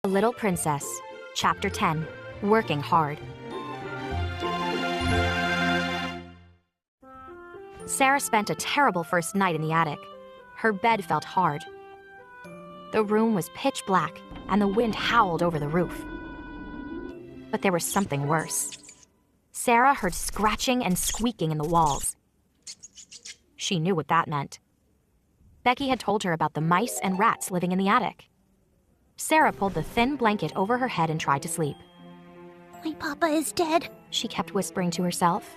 Little Princess, Chapter 10, Working Hard. Sara spent a terrible first night in the attic. Her bed felt hard. The room was pitch black, and the wind howled over the roof. But there was something worse. Sara heard scratching and squeaking in the walls. She knew what that meant. Becky had told her about the mice and rats living in the attic. Sara pulled the thin blanket over her head and tried to sleep. My papa is dead. She kept whispering to herself.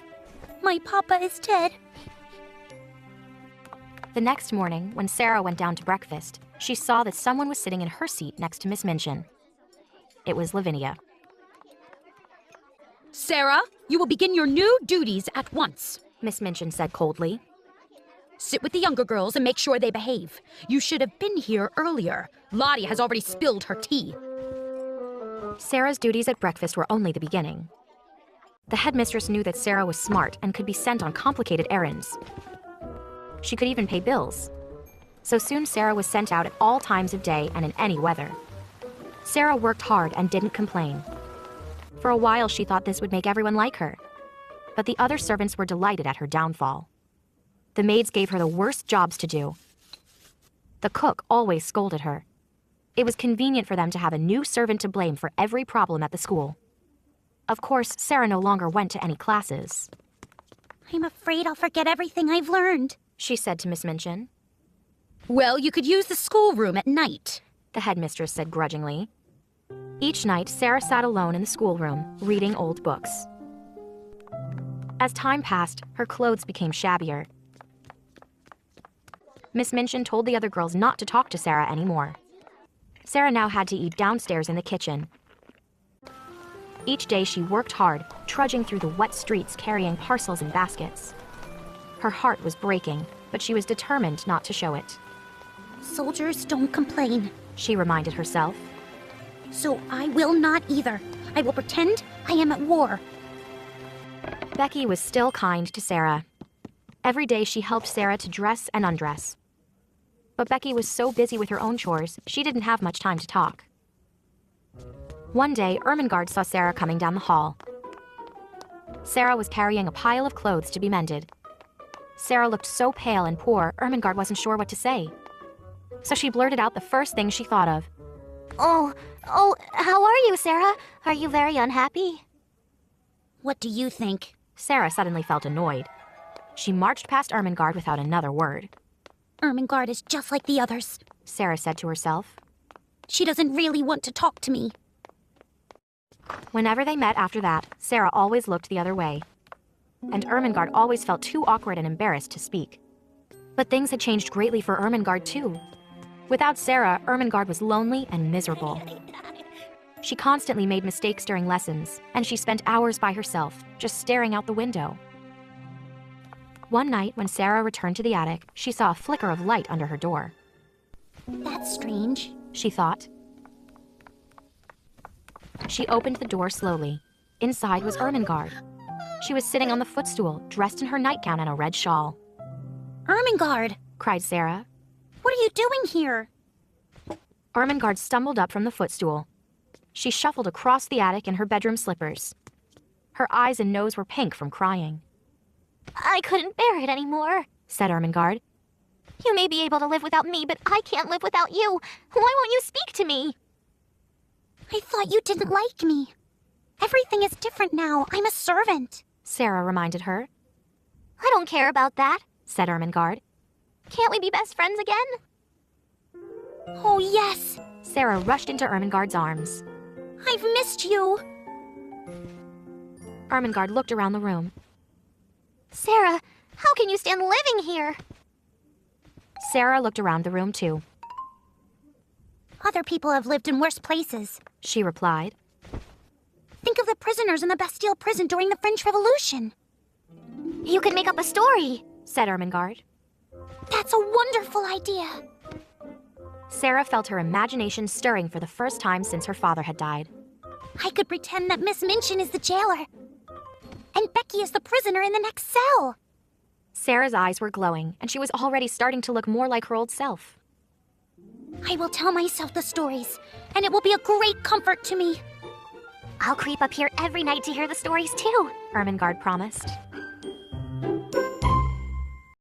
My papa is dead. The next morning, when Sara went down to breakfast, she saw that someone was sitting in her seat next to Miss Minchin. It was Lavinia. Sara, you will begin your new duties at once. Miss Minchin said coldly. Sit with the younger girls and make sure they behave. You should have been here earlier. Lottie has already spilled her tea. Sara's duties at breakfast were only the beginning. The headmistress knew that Sara was smart and could be sent on complicated errands. She could even pay bills. So soon Sara was sent out at all times of day and in any weather. Sara worked hard and didn't complain. For a while she thought this would make everyone like her. But the other servants were delighted at her downfall. The maids gave her the worst jobs to do. The cook always scolded her. It was convenient for them to have a new servant to blame for every problem at the school. Of course, Sara no longer went to any classes. I'm afraid I'll forget everything I've learned, she said to Miss Minchin. Well, you could use the schoolroom at night, the headmistress said grudgingly. Each night, Sara sat alone in the schoolroom, reading old books. As time passed, her clothes became shabbier. Miss Minchin told the other girls not to talk to Sara anymore. Sara now had to eat downstairs in the kitchen. Each day she worked hard, trudging through the wet streets carrying parcels and baskets. Her heart was breaking, but she was determined not to show it. Soldiers don't complain, she reminded herself. So I will not either. I will pretend I am at war. Becky was still kind to Sara. Every day she helped Sara to dress and undress. But Becky was so busy with her own chores, she didn't have much time to talk. One day, Ermengarde saw Sara coming down the hall. Sara was carrying a pile of clothes to be mended. Sara looked so pale and poor, Ermengarde wasn't sure what to say. So she blurted out the first thing she thought of. Oh, how are you, Sara? Are you very unhappy? What do you think? Sara suddenly felt annoyed. She marched past Ermengarde without another word. Ermengarde is just like the others, Sara said to herself. She doesn't really want to talk to me. Whenever they met after that, Sara always looked the other way. And Ermengarde always felt too awkward and embarrassed to speak. But things had changed greatly for Ermengarde too. Without Sara, Ermengarde was lonely and miserable. She constantly made mistakes during lessons, and she spent hours by herself, just staring out the window. One night, when Sara returned to the attic, she saw a flicker of light under her door. That's strange, she thought. She opened the door slowly. Inside was Ermengarde. She was sitting on the footstool, dressed in her nightgown and a red shawl. Ermengarde, cried Sara. What are you doing here? Ermengarde stumbled up from the footstool. She shuffled across the attic in her bedroom slippers. Her eyes and nose were pink from crying. I couldn't bear it anymore, said Ermengarde. You may be able to live without me, but I can't live without you. Why won't you speak to me? I thought you didn't like me. Everything is different now. I'm a servant, Sara reminded her. I don't care about that, said Ermengarde. Can't we be best friends again? Oh, yes. Sara rushed into Ermengarde's arms. I've missed you. Ermengarde looked around the room. Sara, how can you stand living here? Sara looked around the room too. Other people have lived in worse places, she replied. Think of the prisoners in the Bastille prison during the French Revolution. You could make up a story, said Ermengarde. That's a wonderful idea. Sara felt her imagination stirring for the first time since her father had died. I could pretend that Miss Minchin is the jailer, and Becky is the prisoner in the next cell. Sara's eyes were glowing, and she was already starting to look more like her old self. I will tell myself the stories, and it will be a great comfort to me. I'll creep up here every night to hear the stories too, Ermengarde promised.